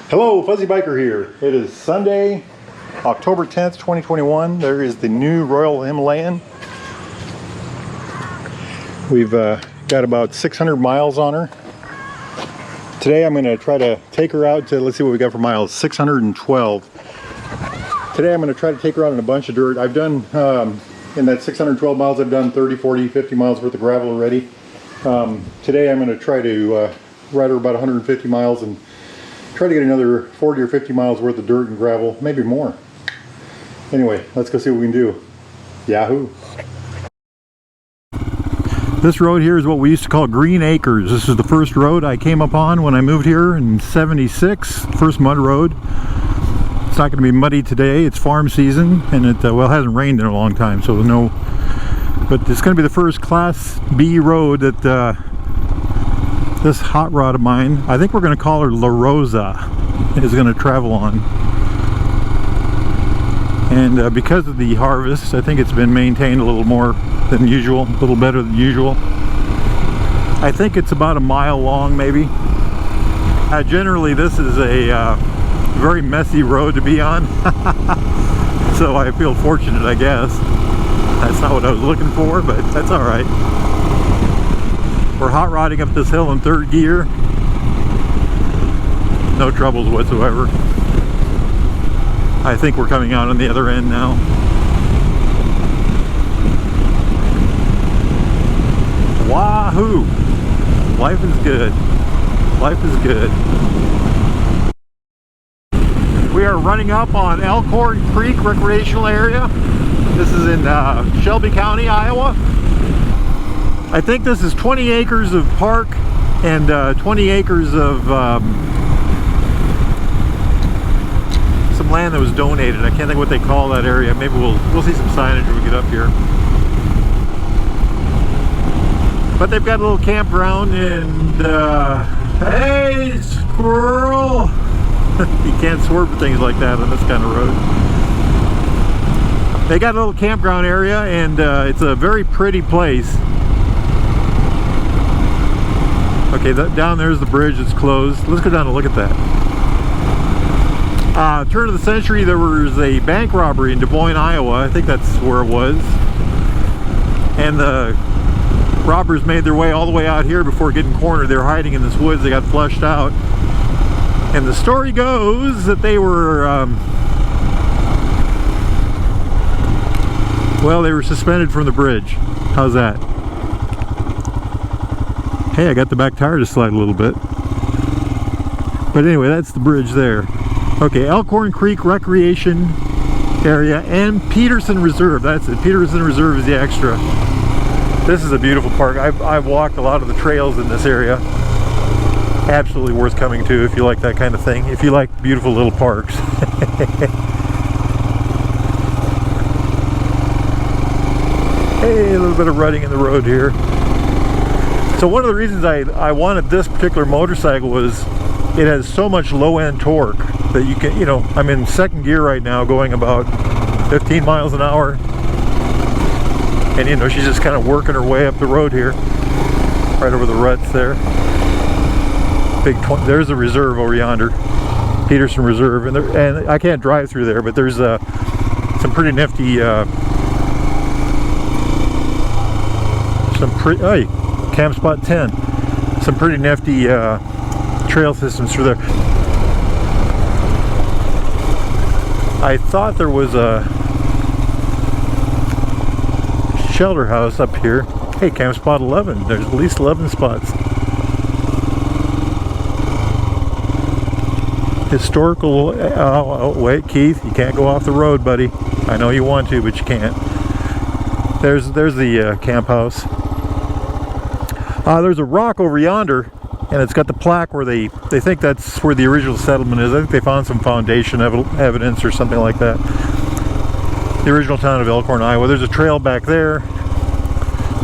Hello, Fuzzy Biker here. It is Sunday, October 10th, 2021. There is the new Royal Himalayan. We've got about 600 miles on her. Today I'm going to try to take her out to, let's see what we got for miles, 612. Today I'm going to try to take her out on a bunch of dirt. I've done, in that 612 miles, I've done 30, 40, 50 miles worth of gravel already. Today I'm going to try to ride her about 150 miles and try to get another 40 or 50 miles worth of dirt and gravel, maybe more. Anyway, let's go see what we can do. Yahoo! This road here is what we used to call Green Acres. This is the first road I came up on when I moved here in '76. First mud road. It's not going to be muddy today. It's farm season, and it well, it hasn't rained in a long time, so no. But it's going to be the first Class B road that this hot rod of mine, I think we're going to call her LaRosa, is going to travel on. And because of the harvest, I think it's been maintained a little more than usual, a little better than usual. I think it's about a mile long, maybe. Generally, this is a very messy road to be on, so I feel fortunate, I guess. That's not what I was looking for, but that's all right. We're hot rodding up this hill in third gear. No troubles whatsoever. I think we're coming out on the other end now. Wahoo! Life is good. Life is good. We are running up on Elkhorn Creek recreational area. This is in Shelby County, Iowa. I think this is 20 acres of park and 20 acres of some land that was donated. I can't think what they call that area. Maybe we'll see some signage when we get up here. But they've got a little campground and hey, squirrel! You can't swerve for things like that on this kind of road. They got a little campground area, and it's a very pretty place. Okay, down there's the bridge. It's closed. Let's go down and look at that. Turn of the century, there was a bank robbery in Des Moines, Iowa. I think that's where it was. And the robbers made their way all the way out here before getting cornered. They were hiding in this woods. They got flushed out. And the story goes that they were, well, they were suspended from the bridge. How's that? Hey, I got the back tire to slide a little bit. But anyway, that's the bridge there. Okay, Elkhorn Creek Recreation Area and Peterson Reserve. That's it. Peterson Reserve is the extra. This is a beautiful park. I've walked a lot of the trails in this area. Absolutely worth coming to if you like that kind of thing. If you like beautiful little parks. Hey, a little bit of rutting in the road here. So one of the reasons I wanted this particular motorcycle was it has so much low-end torque that you can, you know, I'm in second gear right now going about 15 miles an hour. And you know, she's just kind of working her way up the road here. Right over the ruts there. There's a reserve over yonder. Peterson Reserve. And I can't drive through there, but there's some pretty nifty Cam Spot 10. Some pretty nifty trail systems through there. I thought there was a shelter house up here. Hey, Cam Spot 11. There's at least 11 spots. Historical. Oh, wait, Keith, you can't go off the road, buddy. I know you want to, but you can't. There's the camp house. There's a rock over yonder, and it's got the plaque where they think that's where the original settlement is. I think they found some foundation evidence or something like that. The original town of Elkhorn, Iowa. There's a trail back there.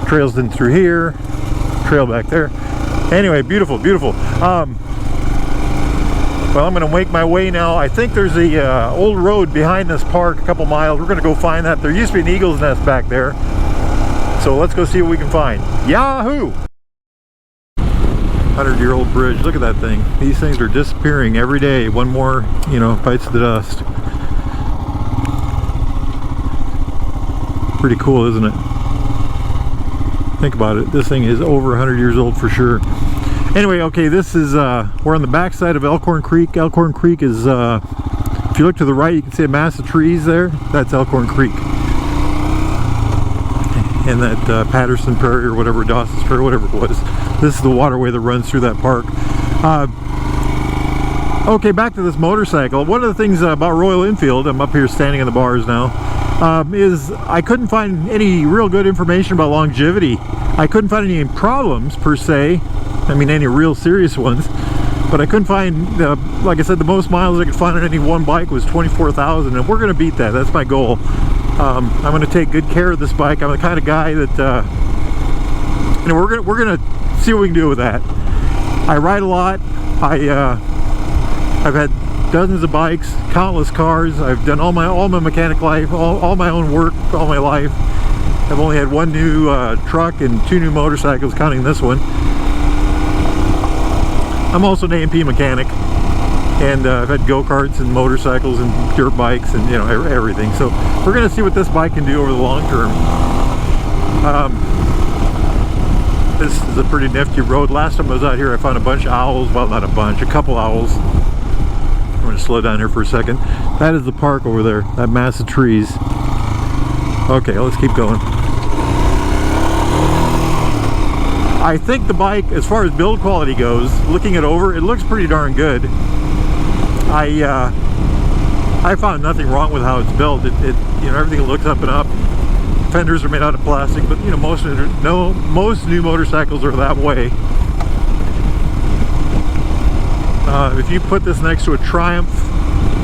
Trails in through here. Trail back there. Anyway, beautiful, beautiful. Well, I'm going to make my way now. I think there's a old road behind this park, a couple miles. We're going to go find that. There used to be an eagle's nest back there. So let's go see what we can find. Yahoo! 100-year-old bridge. Look at that thing. These things are disappearing every day. One more, you know, bites the dust. Pretty cool, isn't it? Think about it. This thing is over 100 years old for sure. Anyway, okay, this is, we're on the backside of Elkhorn Creek. Elkhorn Creek is, if you look to the right, you can see a mass of trees there. That's Elkhorn Creek. And that Patterson Prairie or whatever, Dawson's Prairie, whatever it was. This is the waterway that runs through that park. Okay, back to this motorcycle. One of the things about Royal Enfield, I'm up here standing in the bars now, is I couldn't find any real good information about longevity. I couldn't find any problems per se. I mean, any real serious ones. But I couldn't find, like I said, the most miles I could find on any one bike was 24,000, and we're going to beat that. That's my goal. I'm going to take good care of this bike. I'm the kind of guy that, you know, we're gonna see what we can do with that. I ride a lot. I've had dozens of bikes, countless cars. I've done all my mechanic life, all my own work all my life. I've only had one new truck and 2 new motorcycles, counting this one. I'm also an A&P mechanic, and I've had go-karts and motorcycles and dirt bikes and, you know, everything. So we're going to see what this bike can do over the long term. This is a pretty nifty road. Last time I was out here, I found a bunch of owls. Well, not a bunch, a couple owls. I'm going to slow down here for a second. That is the park over there, that mass of trees. Okay, let's keep going. I think the bike, as far as build quality goes, looking it over, it looks pretty darn good. I found nothing wrong with how it's built. You know, everything looks up and up. Fenders are made out of plastic, but you know, most new motorcycles are that way. If you put this next to a Triumph,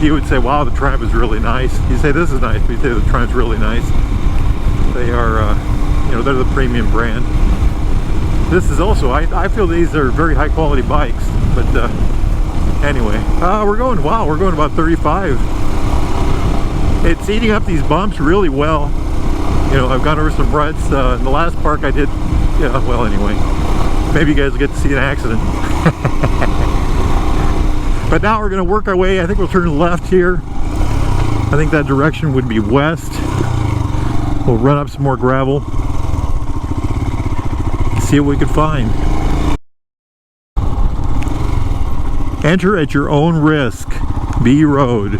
you would say, wow, the Triumph is really nice. You say this is nice, but you say the Triumph's really nice. They are, you know, they're the premium brand. This is also, I feel these are very high quality bikes, but anyway, we're going about 35. It's eating up these bumps really well. You know, I've gone over some ruts. In the last park I did, yeah, well, anyway, maybe you guys will get to see an accident. But now we're going to work our way. I think we'll turn left here. I think that direction would be west. We'll run up some more gravel. See what we can find. Enter at your own risk. B road.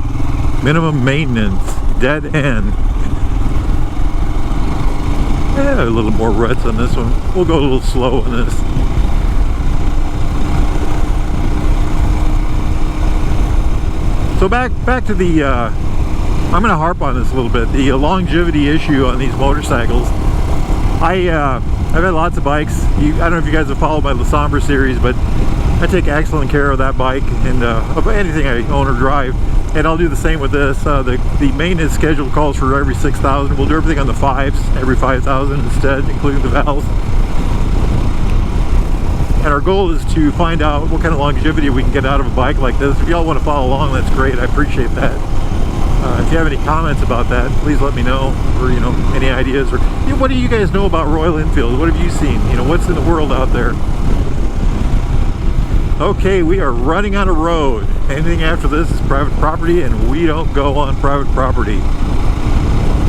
Minimum maintenance. Dead end. Yeah, a little more ruts on this one. We'll go a little slow on this. So back to the, I'm going to harp on this a little bit, the longevity issue on these motorcycles. I've had lots of bikes. I don't know if you guys have followed my La Sombra series, but I take excellent care of that bike and of anything I own or drive. And I'll do the same with this. The maintenance schedule calls for every 6,000. We'll do everything on the 5s, every 5,000 instead, including the valves. And our goal is to find out what kind of longevity we can get out of a bike like this. If y'all want to follow along, that's great. I appreciate that. If you have any comments about that, please let me know, or you know, any ideas, or you know, what do you guys know about Royal Enfield? What have you seen? You know, what's in the world out there? Okay, we are running on a road. Anything after this is private property, and we don't go on private property.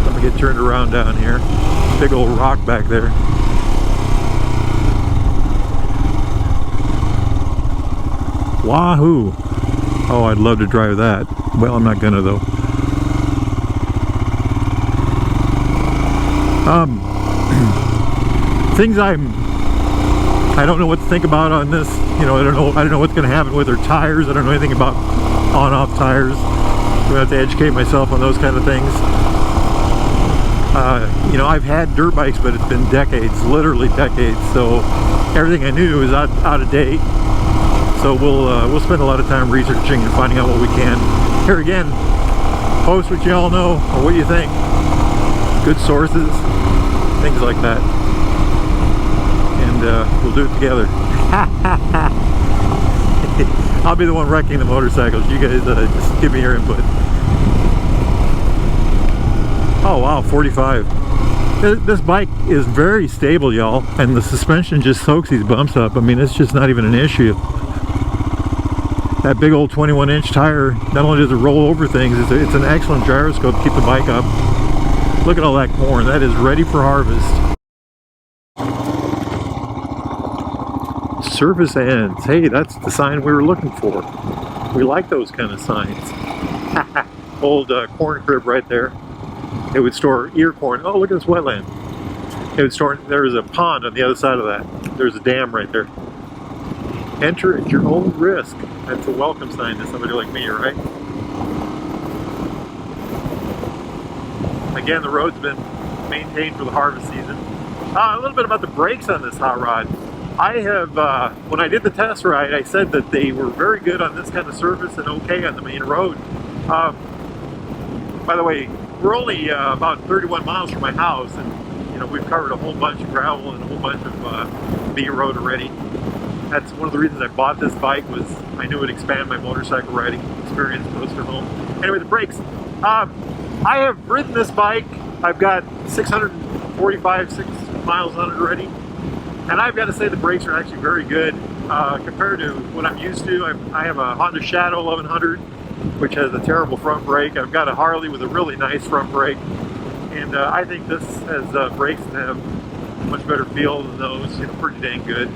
Let me get turned around down here. Big old rock back there. Wahoo! Oh, I'd love to drive that. Well, I'm not gonna though. Things I don't know what to think about on this. You know, I don't know what's going to happen with their tires. I don't know anything about on-off tires. I'm going to have to educate myself on those kind of things. You know, I've had dirt bikes, but it's been decades, literally decades. So everything I knew is out of date. So we'll spend a lot of time researching and finding out what we can. Here again, post what you all know or what you think. Good sources, things like that. And we'll do it together. I'll be the one wrecking the motorcycles. You guys just give me your input. Oh wow, 45. This bike is very stable, y'all, and the suspension just soaks these bumps up. I mean, it's just not even an issue. That big old 21-inch tire, not only does it roll over things, it's an excellent gyroscope to keep the bike up. Look at all that corn. That is ready for harvest. Service ends. Hey, that's the sign we were looking for. We like those kind of signs. Old corn crib right there. It would store ear corn. Oh, look at this wetland. It would store, there's a pond on the other side of that. There's a dam right there. Enter at your own risk. That's a welcome sign to somebody like me, right? Again, the road's been maintained for the harvest season. A little bit about the brakes on this hot rod. I have, when I did the test ride, I said that they were very good on this kind of surface and okay on the main road. By the way, we're only about 31 miles from my house, and you know, we've covered a whole bunch of gravel and a whole bunch of B road already. That's one of the reasons I bought this bike, was I knew it would expand my motorcycle riding experience close to home. Anyway, the brakes. I have ridden this bike. I've got 645 miles on it already, and I've got to say the brakes are actually very good compared to what I'm used to. I have a Honda Shadow 1100, which has a terrible front brake. I've got a Harley with a really nice front brake, and I think this has brakes that have much better feel than those. You know, pretty dang good.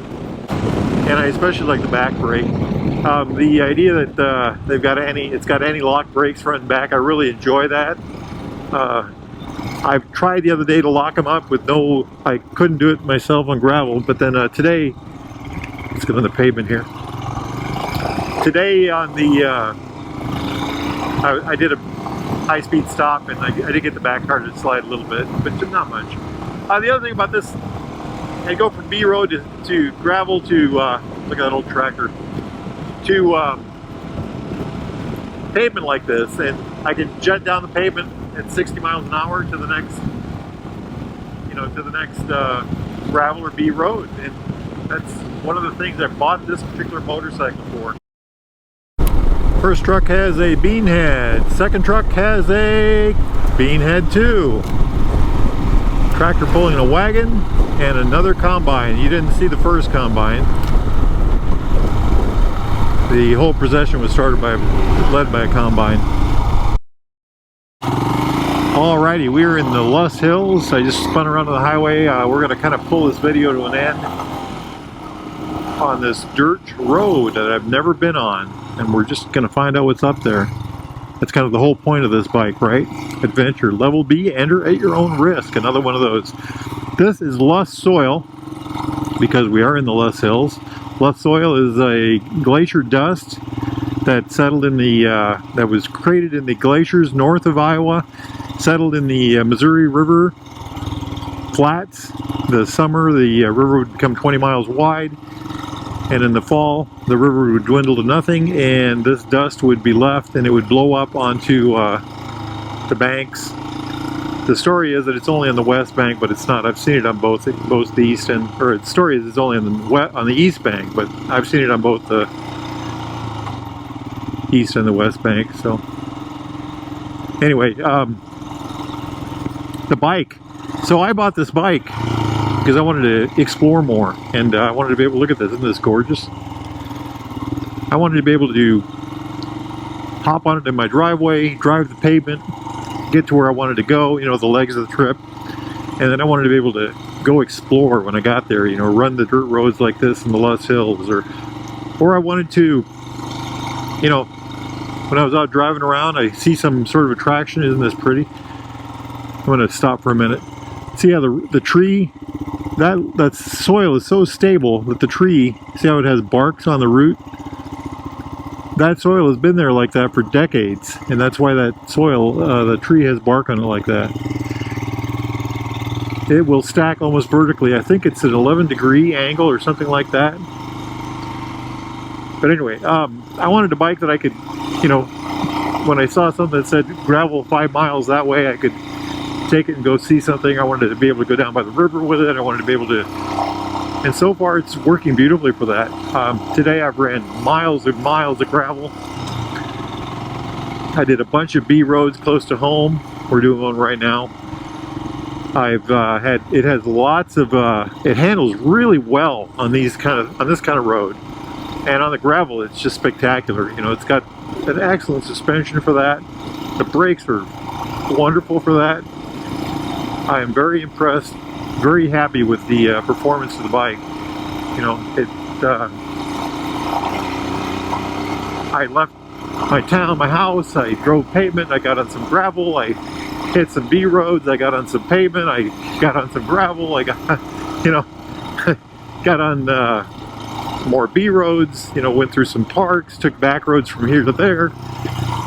And I especially like the back brake. The idea that it's got anti-lock brakes front and back, I really enjoy that. I've tried the other day to lock them up with I couldn't do it myself on gravel, but then today, let's get on the pavement here. Today on the, I did a high-speed stop, and I did get the back car to slide a little bit, but not much. The other thing about this, I go from B road to gravel to, look at that old tractor, to pavement like this, and I can jet down the pavement at 60 miles an hour to the next, you know, to the next gravel or B road, and that's one of the things I bought this particular motorcycle for. First truck has a bean head, second truck has a bean head too. Tractor pulling a wagon and another combine. You didn't see the first combine. The whole procession was led by a combine. Alrighty, we're in the Loess Hills. I just spun around to the highway. We're going to kind of pull this video to an end on this dirt road that I've never been on, and we're just going to find out what's up there. That's kind of the whole point of this bike, right? Adventure. Level B, enter at your own risk. Another one of those. This is Loess soil, because we are in the Loess Hills. Loess soil is a glacier dust that settled in the, that was created in the glaciers north of Iowa, settled in the Missouri River flats. The summer, the river would become 20 miles wide, and in the fall, the river would dwindle to nothing, and this dust would be left, and it would blow up onto the banks. The story is that it's only on the west bank, but it's not. I've seen it on both the east and, or the story is it's only on the east bank, but I've seen it on both the east and the west bank. So anyway, the bike. So I bought this bike because I wanted to explore more, and I wanted to be able to look at this. Isn't this gorgeous? I wanted to be able to hop on it in my driveway, drive the pavement, get to where I wanted to go, you know, the legs of the trip, and then I wanted to be able to go explore when I got there, you know, run the dirt roads like this in the Loess Hills, or I wanted to, you know, when I was out driving around, I see some sort of attraction. Isn't this pretty? I'm going to stop for a minute. See how the tree, that soil is so stable that the tree, see how it has barks on the root? That soil has been there like that for decades, and that's why that soil, the tree has bark on it like that. It will stack almost vertically. I think it's an 11-degree angle or something like that. But anyway, I wanted a bike that I could, you know, when I saw something that said gravel 5 miles that way, I could take it and go see something. I wanted to be able to go down by the river with it. I wanted to be able to, and so far it's working beautifully for that. Today I've ran miles and miles of gravel. I did a bunch of B roads close to home. We're doing one right now. I've it has lots of it handles really well on this kind of road, and on the gravel it's just spectacular. You know, it's got an excellent suspension for that. The brakes are wonderful for that. I am very impressed, very happy with the performance of the bike. You know, I left my house, I drove pavement, I got on some gravel, I hit some B roads, I got on some pavement, I got on some gravel, I got, you know, got on more B roads, you know, went through some parks, took back roads from here to there,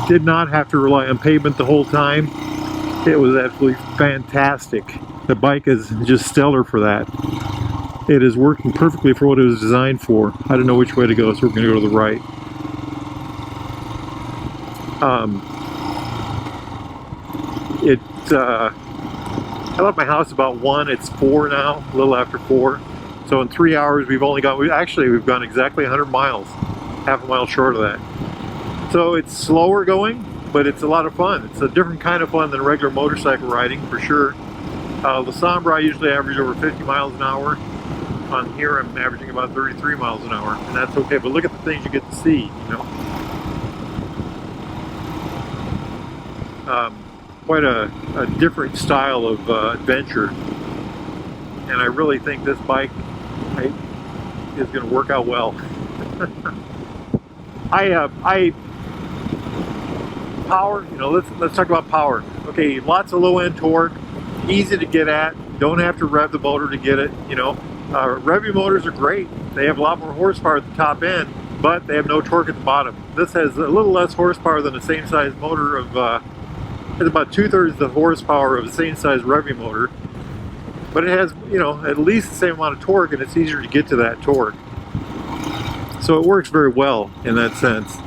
did not have to rely on pavement the whole time. It was absolutely fantastic. The bike is just stellar for that. It is working perfectly for what it was designed for. I don't know which way to go, so we're going to go to the right. I left my house about 1. It's 4 now, a little after 4. So in 3 hours, we've gone exactly 100 miles, half a mile short of that. So it's slower going, but it's a lot of fun. It's a different kind of fun than regular motorcycle riding, for sure. La Sombra, I usually average over 50 miles an hour. On here, I'm averaging about 33 miles an hour, and that's okay. But look at the things you get to see, you know. Quite a different style of adventure, and I really think this bike is going to work out well. Power, you know, let's talk about power. Okay, lots of low end torque, easy to get at, don't have to rev the motor to get it, you know. Revving motors are great. They have a lot more horsepower at the top end, but they have no torque at the bottom. This has a little less horsepower than the same size motor of it's about 2/3 the horsepower of the same size revving motor, but it has, you know, at least the same amount of torque, and it's easier to get to that torque. So it works very well in that sense.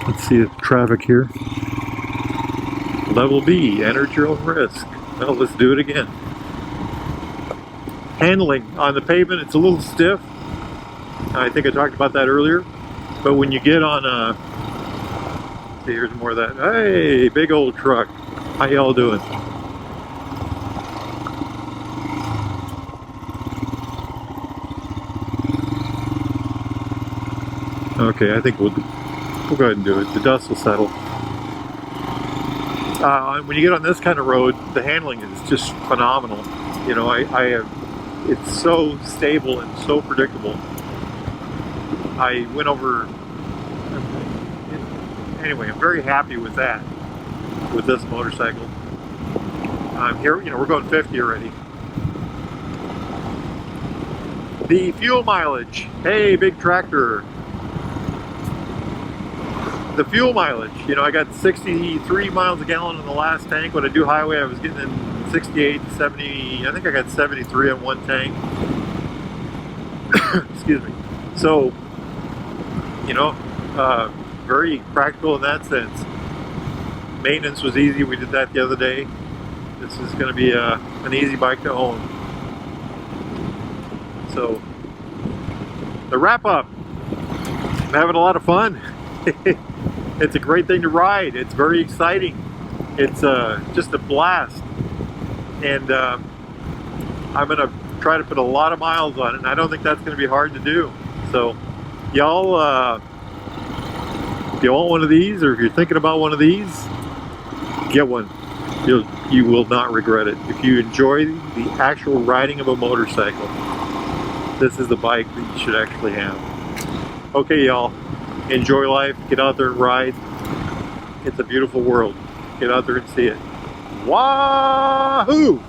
Let's see the traffic here. Level B, enter at your own risk. Well, let's do it again. Handling on the pavement, it's a little stiff. I think I talked about that earlier. But when you get on see, here's more of that. Hey, big old truck. How y'all doing? Okay, I think we'll go ahead and do it. The dust will settle. When you get on this kind of road, the handling is just phenomenal. You know, it's so stable and so predictable. I went over. Anyway, I'm very happy with that, with this motorcycle. Here, you know, we're going 50 already. The fuel mileage. Hey, big tractor. The fuel mileage. You know, I got 63 miles a gallon in the last tank. When I do highway, I was getting in 68 to 70. I think I got 73 on one tank. Excuse me. So, you know, very practical in that sense. Maintenance was easy. We did that the other day. This is going to be an easy bike to own. So, the wrap up. I'm having a lot of fun. It's a great thing to ride. It's very exciting. It's just a blast. And I'm going to try to put a lot of miles on it. And I don't think that's going to be hard to do. So, y'all, if you want one of these, or if you're thinking about one of these, get one. You will not regret it. If you enjoy the actual riding of a motorcycle, this is the bike that you should actually have. Okay, y'all, enjoy life. Get out there and ride. It's a beautiful world. Get out there and see it. Wahoo!